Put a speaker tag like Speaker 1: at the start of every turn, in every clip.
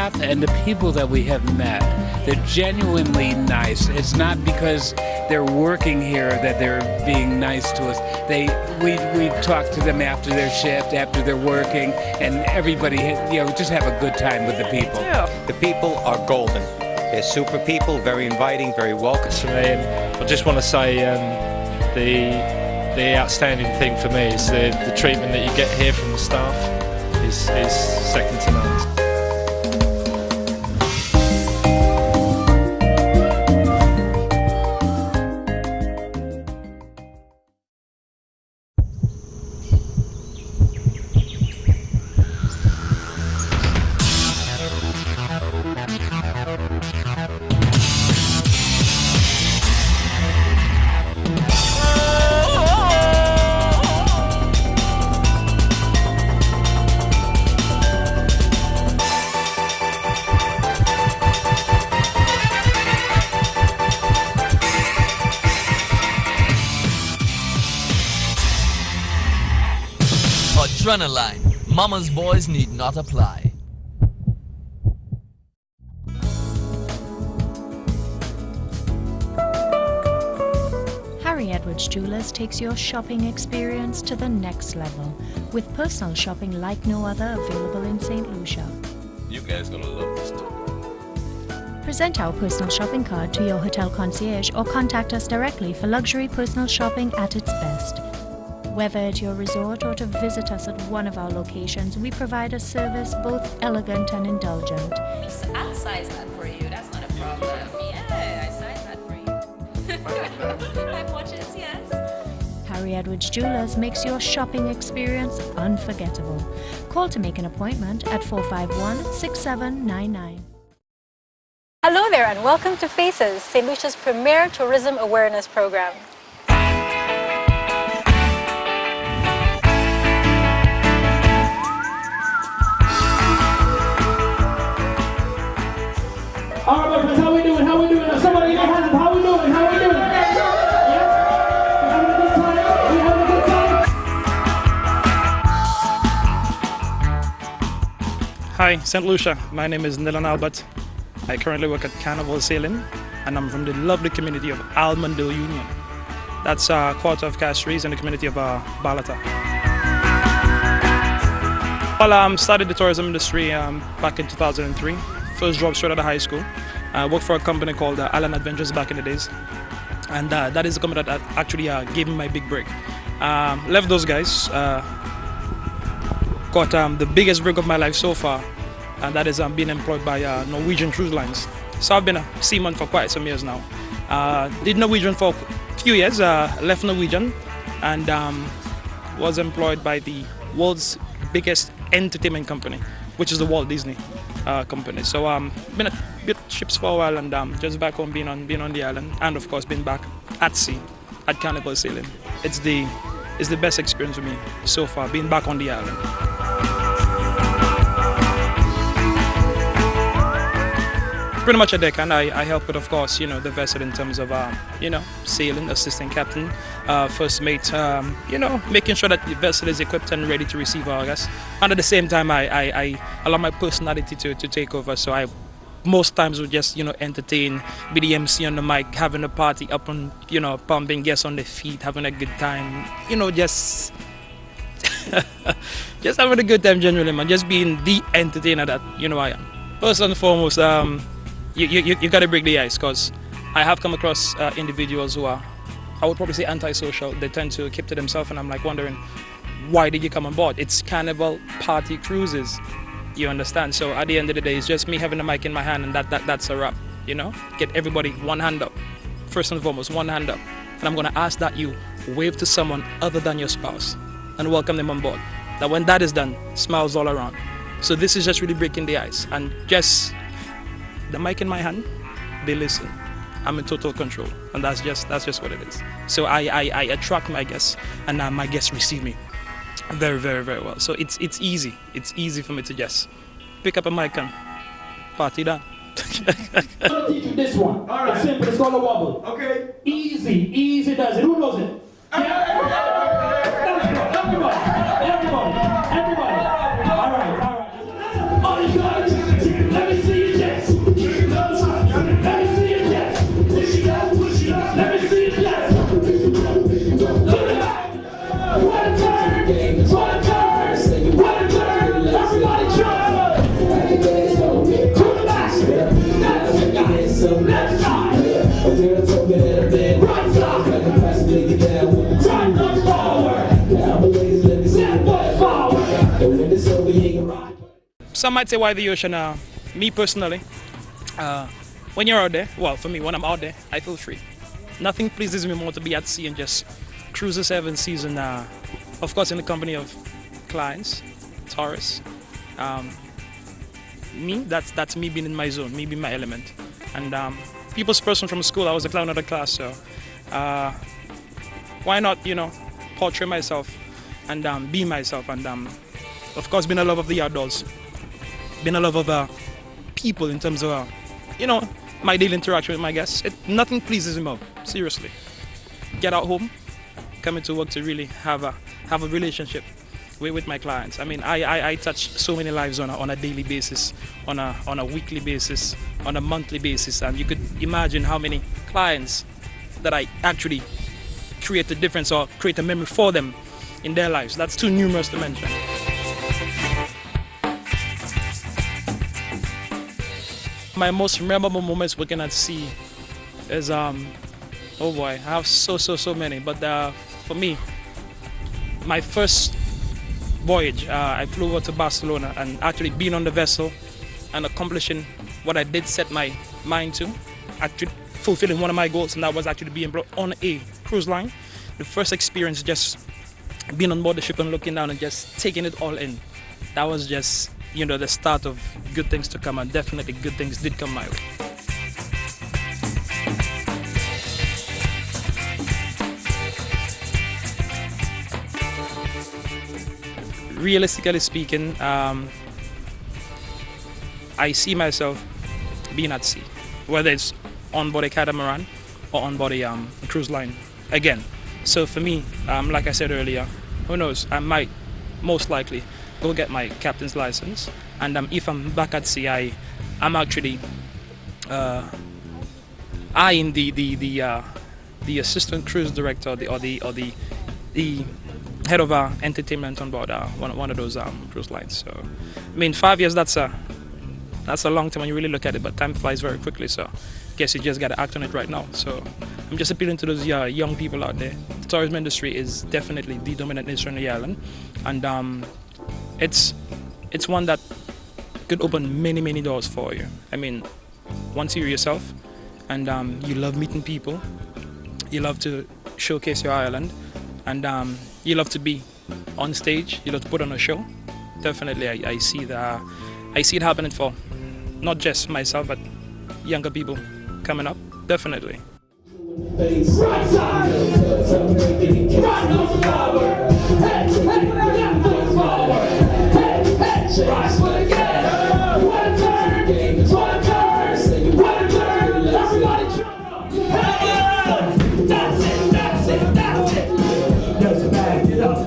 Speaker 1: staff and the people that we have met, they're genuinely nice. It's not because they're working here that they're being nice to us. We talk to them after their shift, after they're working, and everybody, just have a good time with the people.
Speaker 2: The people are golden. They're super people, very inviting, very welcome.
Speaker 3: To me, and I just want to say the outstanding thing for me is the treatment that you get here from the staff is second to none.
Speaker 4: Adrenaline, mama's boys need not apply.
Speaker 5: Harry Edwards Jewelers takes your shopping experience to the next level with personal shopping like no other available in St. Lucia.
Speaker 6: You guys gonna love this too.
Speaker 5: Present our personal shopping card to your hotel concierge or contact us directly for luxury personal shopping at its best. Whether at your resort or to visit us at one of our locations, we provide a service both elegant and indulgent.
Speaker 7: I'll size that for you, that's not a problem. Yeah, I size that for you. My watches, yes.
Speaker 5: Harry Edwards Jewelers makes your shopping experience unforgettable. Call to make an appointment at 451-6799.
Speaker 8: Hello there and welcome to FACES, St. Lucia's premier tourism awareness program.
Speaker 9: All right, my friends, how we doing? How we doing? Somebody get hands up. How we doing? How we doing? Yeah? We having a good time? We having a good time?
Speaker 10: Hi, St. Lucia. My name is Nilan Albert. I currently work at Carnival Sailing, and I'm from the lovely community of Almondale Union. That's a quarter of Castries in the community of Balata. Well, I started the tourism industry back in 2003. First job straight out of high school. I worked for a company called Allen Adventures back in the days. And that is the company that actually gave me my big break. Left those guys. Got the biggest break of my life so far. And that is being employed by Norwegian Cruise Lines. So I've been a seaman for quite some years now. Did Norwegian for a few years. Left Norwegian and was employed by the world's biggest entertainment company, which is the Walt Disney company. So been at ships for a while and just back home being on the island, and of course been back at sea at Carnival Sailing. It's the best experience for me so far, being back on the island. Pretty much a deck, and I help with, of course, the vessel in terms of sailing, assistant captain, first mate, making sure that the vessel is equipped and ready to receive our guests. And at the same time, I allow my personality to take over. So I most times would just entertain, be the MC on the mic, having a party up on pumping guests on their feet, having a good time, just just having a good time generally, man. Just being the entertainer that I am. First and foremost, you got to break the ice, because I have come across individuals who are, I would probably say, antisocial. They tend to keep to themselves, and I'm like wondering, why did you come on board? It's Carnival Party Cruises, you understand? So at the end of the day, it's just me having the mic in my hand, and that's a wrap, Get everybody one hand up. First and foremost, one hand up. And I'm going to ask that you wave to someone other than your spouse and welcome them on board. That when that is done, smiles all around. So this is just really breaking the ice, and just the mic in my hand, they listen. I'm in total control, and that's just what it is. So I attract my guests, and my guests receive me very, very, very well. So it's easy. It's easy for me to just pick up a mic and party done.
Speaker 9: I'm gonna teach you this one. All right. It's simple. It's called a wobble. Okay. Easy does it. Who knows it? Everybody. All right. All you guys, let me see
Speaker 10: some might say why the ocean. Me personally, when you're out there, well, for me, when I'm out there, I feel free. Nothing pleases me more to be at sea and just cruise the seven seas, and of course in the company of clients, tourists. That's me being in my zone, me being my element. And people's person from school, I was a clown of the class, so why not, portray myself and be myself, and of course being a love of the outdoors, being a love of people in terms of my daily interaction with my guests. Nothing pleases me more, seriously. Get out home, coming to work to really have a relationship with my clients. I mean, I touch so many lives on a daily basis, on a weekly basis, on a monthly basis, and you could imagine how many clients that I actually create a difference or create a memory for them in their lives. That's too numerous to mention. My most memorable moments working at sea is, oh boy, I have so many, but for me, my first voyage, I flew over to Barcelona, and actually being on the vessel and accomplishing what I did set my mind to, actually fulfilling one of my goals, and that was actually being brought on a cruise line. The first experience, just being on board the ship and looking down and just taking it all in. That was just, the start of good things to come, and definitely good things did come my way. Realistically speaking, I see myself being at sea, whether it's on board a catamaran or on board a cruise line again. So for me, like I said earlier, who knows, I might most likely go get my captain's license, and if I'm back at sea, I'm actually eyeing the assistant cruise director or the head of entertainment on board one of those cruise lines. So, I mean, 5 years, that's a long time when you really look at it, but time flies very quickly, so I guess you just got to act on it right now. So I'm just appealing to those young people out there. The tourism industry is definitely the dominant industry on the island, and it's one that could open many doors for you. I mean, once you're yourself and you love meeting people, you love to showcase your island, and you love to be on stage, you love to put on a show. Definitely, I see it happening for not just myself, but younger people coming up. Definitely.
Speaker 9: Right side, right nose forward, hey, left foot forward, hey, right foot again, one turn, everybody jump up, hey, that's it, just back it up,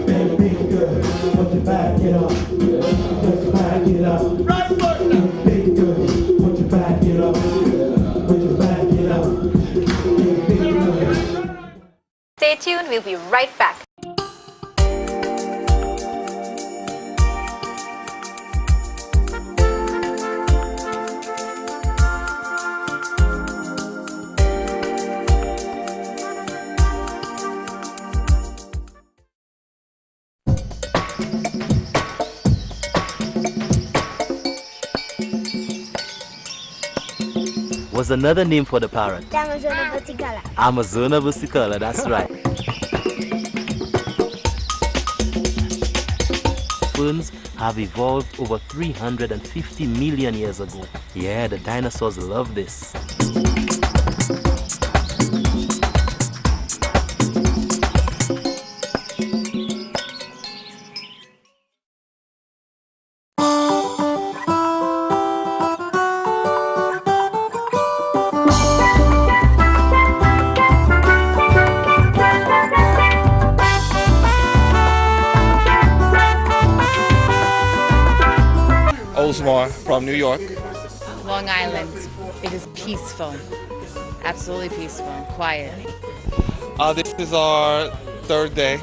Speaker 9: big good, put your back it up, just back it up, right foot, big good, put your back it up, put your back it up.
Speaker 8: Stay tuned, we'll be right back.
Speaker 11: Was another name for the parrot.
Speaker 12: The Amazona versicolor.
Speaker 11: Amazona versicolor, that's right. Ferns have evolved over 350 million years ago. Yeah, the dinosaurs love this.
Speaker 6: From New York.
Speaker 13: Long Island. It is peaceful. Absolutely peaceful and quiet.
Speaker 6: This is our third day,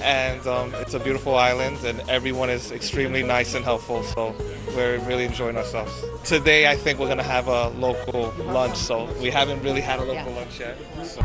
Speaker 6: and it's a beautiful island, and everyone is extremely nice and helpful, so we're really enjoying ourselves. Today I think we're going to have a local lunch, so we haven't really had a local lunch yet. So.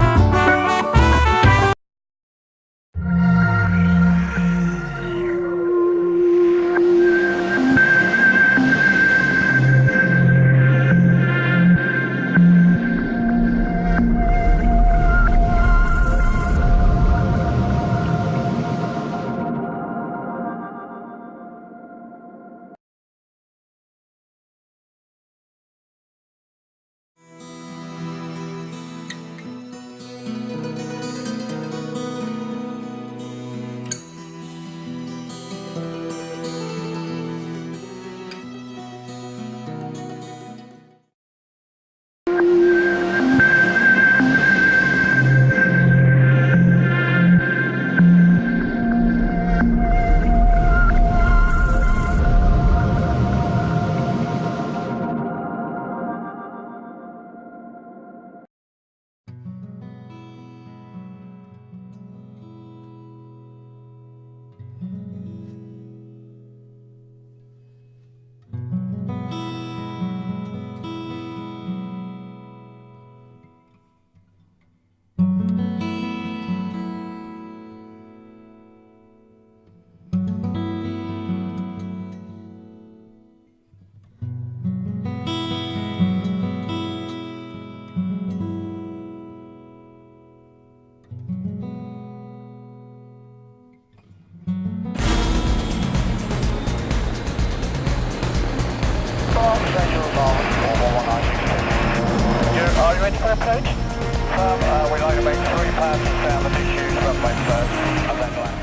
Speaker 12: ready for approach? We'd like to make 3 passes down the disused runway first, and then land.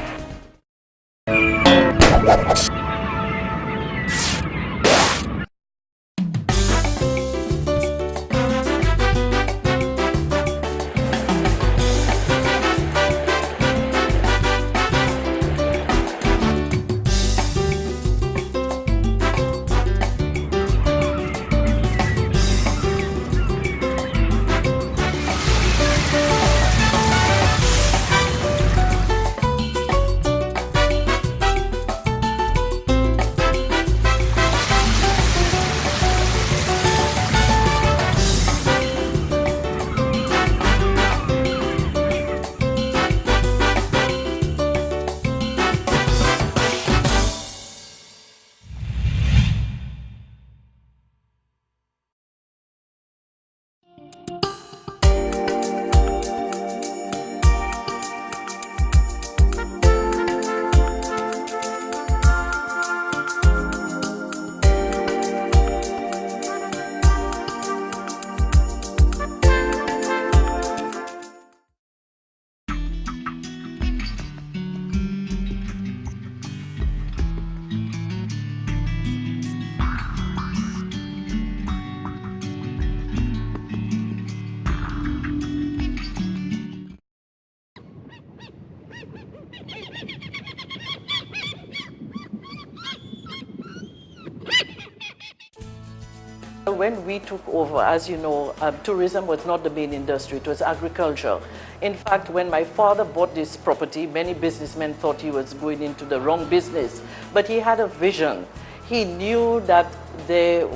Speaker 14: When we took over, as you know, tourism was not the main industry, it was agriculture. In fact, when my father bought this property, many businessmen thought he was going into the wrong business, but he had a vision. He knew that there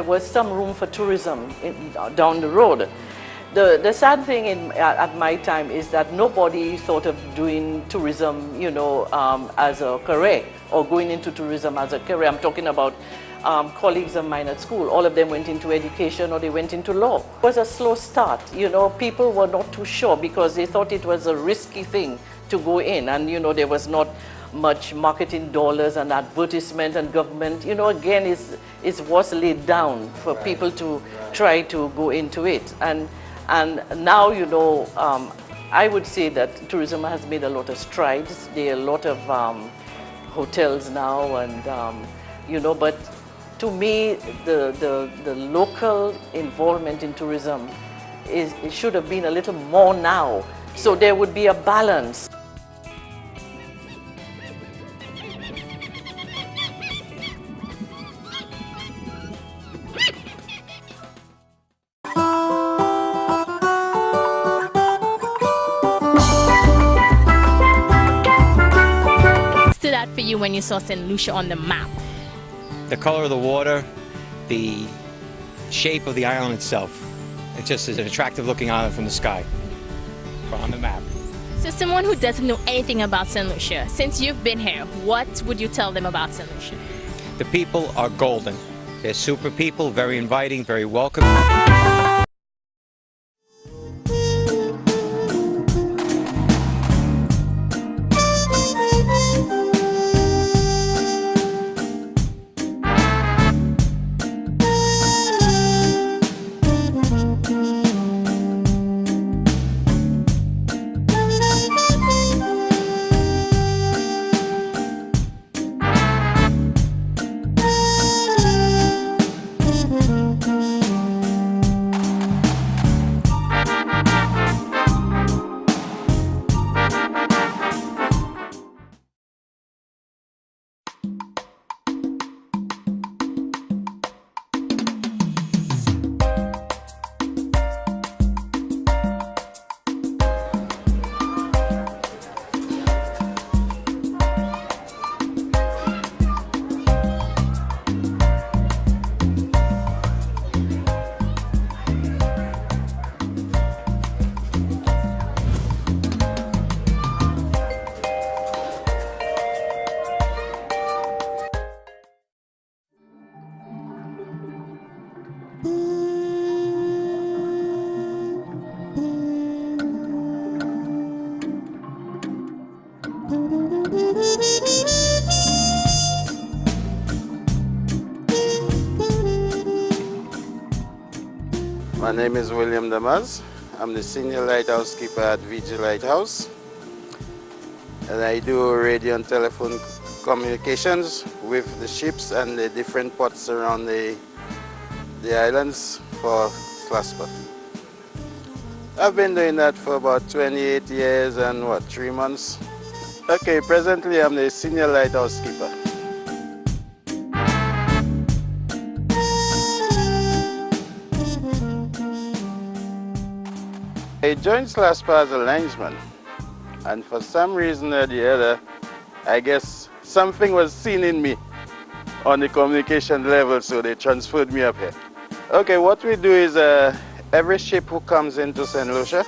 Speaker 14: was some room for tourism down the road. The sad thing at my time is that nobody thought of doing tourism, you know, as a career, or going into tourism as a career. I'm talking about colleagues of mine at school. All of them went into education or they went into law. It was a slow start. You know, people were not too sure because they thought it was a risky thing to go in, and you know, there was not much marketing dollars and advertisement, and government, you know, again, it was laid down for people to try to go into it. And now, you know, I would say that tourism has made a lot of strides. There are a lot of hotels now, and you know, but to me, the local involvement in tourism it should have been a little more now, so there would be a balance.
Speaker 15: Stood out for you when you saw St. Lucia on the map?
Speaker 2: The color of the water, the shape of the island itself. It just is an attractive looking island from the sky, on the map.
Speaker 15: So someone who doesn't know anything about St. Lucia, since you've been here, what would you tell them about St. Lucia?
Speaker 2: The people are golden. They're super people, very inviting, very welcome.
Speaker 16: My My name is William Damas. I'm the senior lighthouse keeper at VG Lighthouse. And I do radio and telephone communications with the ships and the different ports around the islands for SLASPA. I've been doing that for about 28 years and 3 months. Okay, presently I'm the senior lighthouse keeper. I joined SLASPA as a linesman, and for some reason or the other, I guess something was seen in me on the communication level, so they transferred me up here. Okay, what we do is every ship who comes into St. Lucia,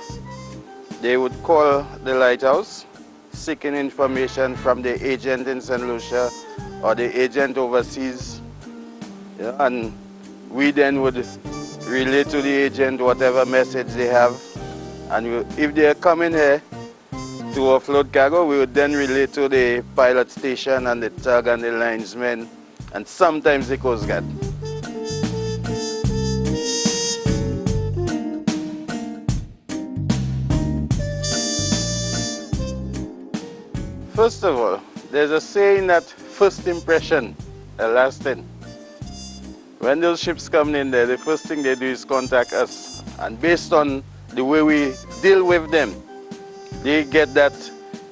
Speaker 16: they would call the lighthouse seeking information from the agent in St. Lucia or the agent overseas, and we then would relay to the agent whatever message they have. And if they are coming here to offload cargo, we would then relay to the pilot station and the tug and the linesmen, and sometimes the Coast Guard. First of all, there's a saying that first impression are lasting. When those ships come in there, the first thing they do is contact us, and based on the way we deal with them, they get that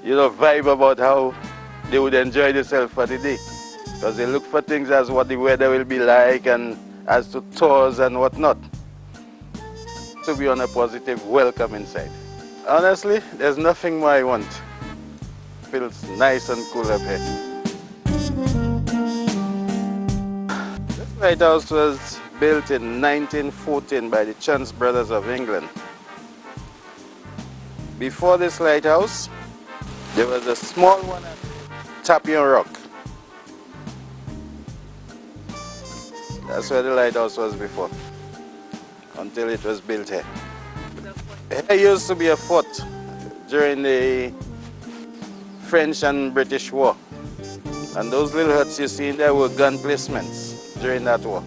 Speaker 16: vibe about how they would enjoy themselves for the day. Because they look for things as what the weather will be like and as to tours and whatnot. To be on a positive welcome inside. Honestly, there's nothing more I want. Feels nice and cool up here. This lighthouse was built in 1914 by the Chance brothers of England. Before this lighthouse, there was a small one at Tapion Rock. That's where the lighthouse was before, until it was built here. Here used to be a fort during the French and British War. And those little huts you see in there were gun placements during that war.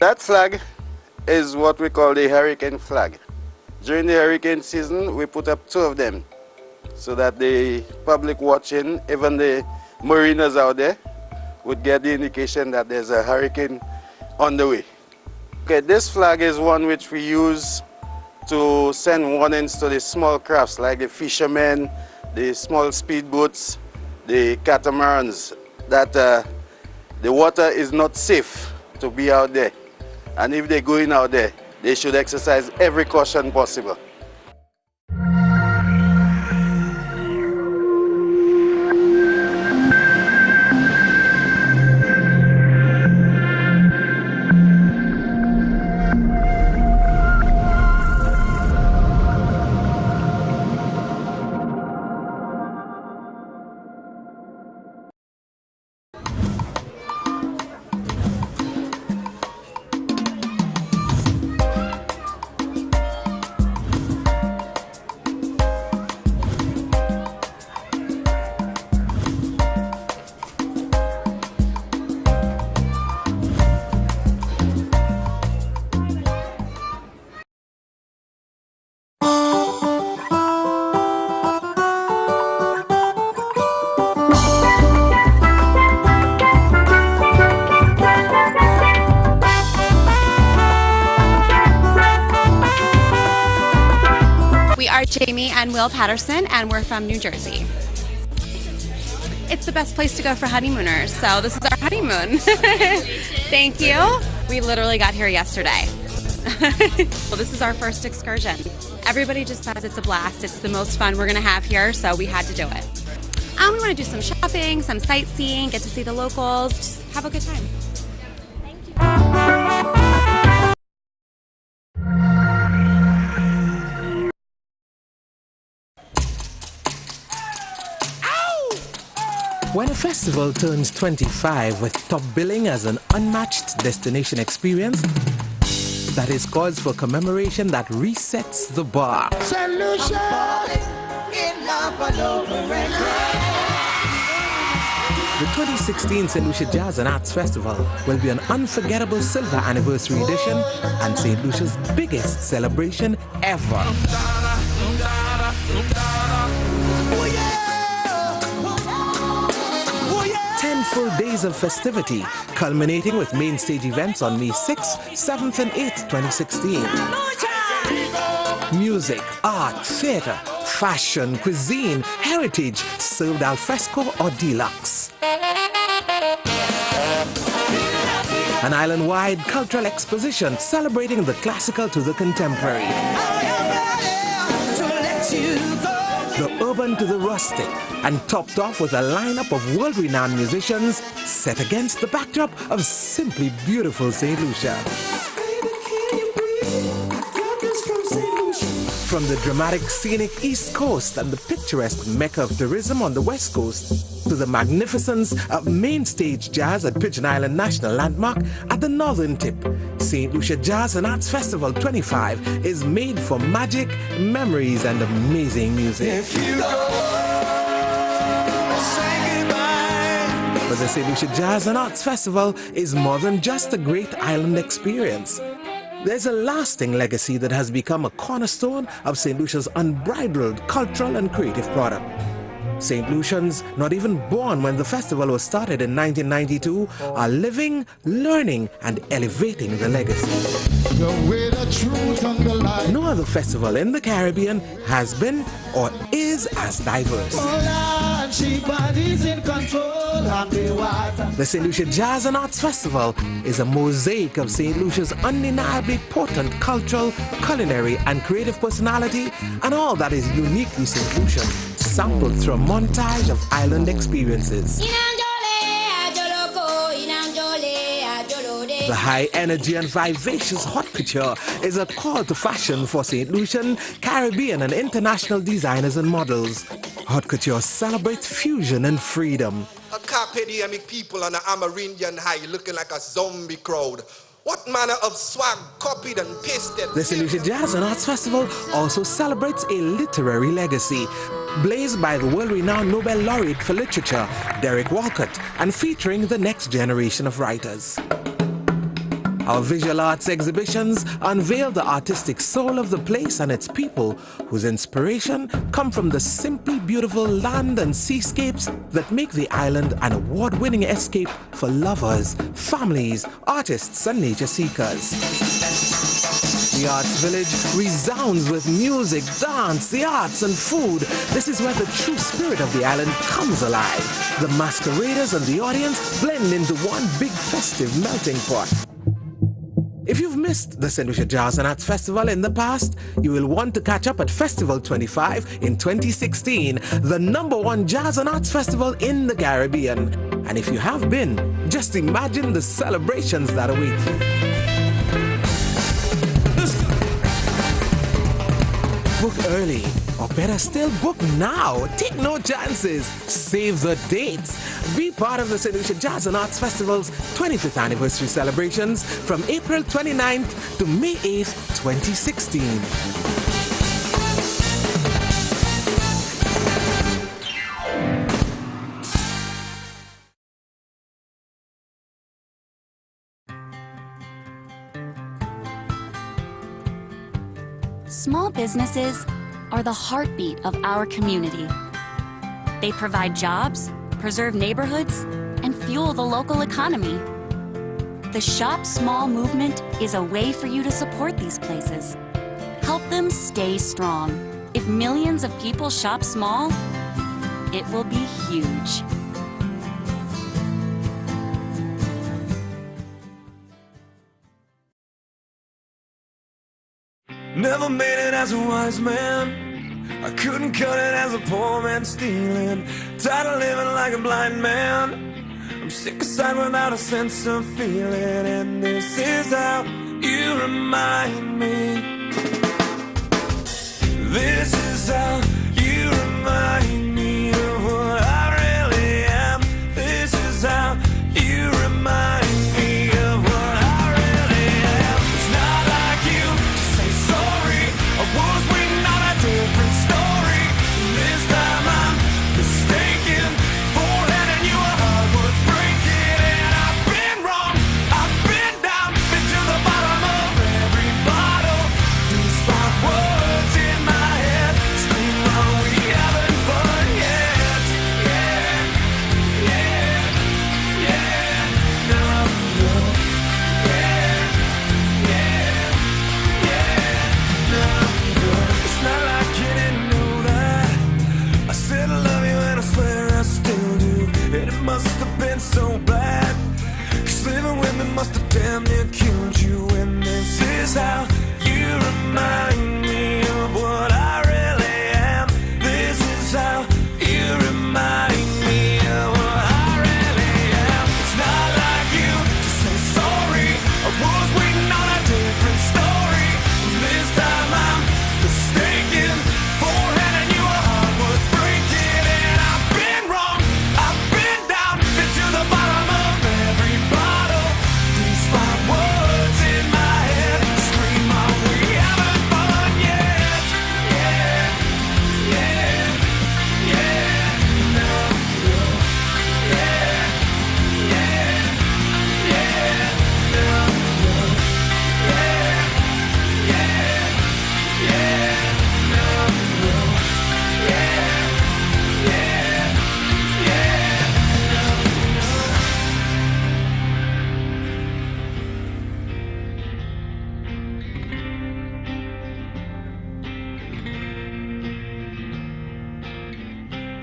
Speaker 16: That flag is what we call the hurricane flag. During the hurricane season, we put up 2 of them so that the public watching, even the mariners out there, would get the indication that there's a hurricane on the way. Okay, this flag is one which we use to send warnings to the small crafts like the fishermen, the small speedboats, the catamarans, that the water is not safe to be out there. And if they're going out there, they should exercise every caution possible.
Speaker 17: Jamie and Will Patterson, and we're from New Jersey. It's the best place to go for honeymooners, so this is our honeymoon. Thank you. We literally got here yesterday. Well, this is our first excursion. Everybody just says it's a blast. It's the most fun we're going to have here, so we had to do it. We want to do some shopping, some sightseeing, get to see the locals, just have a good time.
Speaker 18: When a festival turns 25 with top billing as an unmatched destination experience, that is cause for commemoration that resets the bar.
Speaker 9: Solution in love all over again.
Speaker 18: The 2016 St. Lucia Jazz and Arts Festival will be an unforgettable silver anniversary edition and St. Lucia's biggest celebration ever. 10 full days of festivity, culminating with main stage events on May 6th, 7th and 8th, 2016. Music, art, theatre, fashion, cuisine, heritage, served al fresco or deluxe. An island-wide cultural exposition celebrating the classical to the contemporary. The urban to the rustic, and topped off with a lineup of world-renowned musicians set against the backdrop of simply beautiful St. Lucia. From the dramatic scenic East Coast and the picturesque mecca of tourism on the West Coast to the magnificence of main stage jazz at Pigeon Island National Landmark at the northern tip, St. Lucia Jazz and Arts Festival 25 is made for magic, memories and amazing music. But the St. Lucia Jazz and Arts Festival is more than just a great island experience. There's a lasting legacy that has become a cornerstone of St. Lucia's unbridled cultural and creative product. St. Lucians, not even born when the festival was started in 1992, are living, learning, and elevating the legacy. No other festival in the Caribbean has been or is as diverse. The St. Lucia Jazz and Arts Festival is a mosaic of St. Lucia's undeniably potent cultural, culinary, and creative personality, and all that is uniquely St. Lucian, sampled through a montage of island experiences. The high energy and vivacious haute couture is a call to fashion for St. Lucian, Caribbean, and international designers and models. Haute couture celebrates fusion and freedom.
Speaker 19: A carpe diem people on the Amerindian high looking like a zombie crowd. What manner of swag copied and pasted?
Speaker 18: The St. Lucia Jazz and Arts Festival also celebrates a literary legacy, blazed by the world-renowned Nobel laureate for literature, Derek Walcott, and featuring the next generation of writers. Our visual arts exhibitions unveil the artistic soul of the place and its people, whose inspiration come from the simply beautiful land and seascapes that make the island an award-winning escape for lovers, families, artists, and nature seekers. The Arts Village resounds with music, dance, the arts, and food. This is where the true spirit of the island comes alive. The masqueraders and the audience blend into one big festive melting pot. If you've missed the St. Lucia Jazz and Arts Festival in the past, you will want to catch up at Festival 25 in 2016, the #1 jazz and arts festival in the Caribbean. And if you have been, just imagine the celebrations that await you. Book early, or better still, book now. Take no chances. Save the dates. Be part of the St. Lucia Jazz and Arts Festival's 25th anniversary celebrations from April 29th to May 8th, 2016.
Speaker 20: Small businesses are the heartbeat of our community. They provide jobs, preserve neighborhoods, and fuel the local economy. The Shop Small movement is a way for you to support these places. Help them stay strong. If millions of people shop small, it will be huge.
Speaker 9: Never made it as a wise man. I couldn't cut it as a poor man stealing. Tired of living like a blind man. I'm sick aside without a sense of feeling. And this is how you remind me. This is how you remind me of what I really am. This is how you remind me of what I really am. It's not like you to say sorry. I was waiting on a different story. This time I'm mistaken for letting you a hard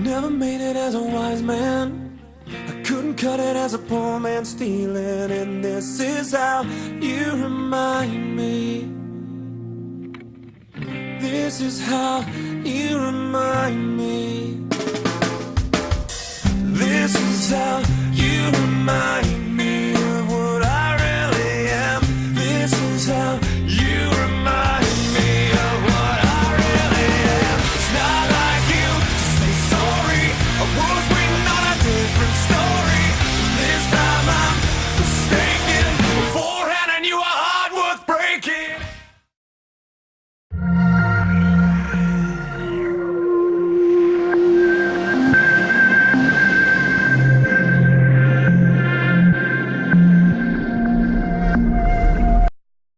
Speaker 9: Never made it as a wise man. I couldn't cut it as a poor man stealing. And this is how you remind me. This is how you remind me. This is how you remind me.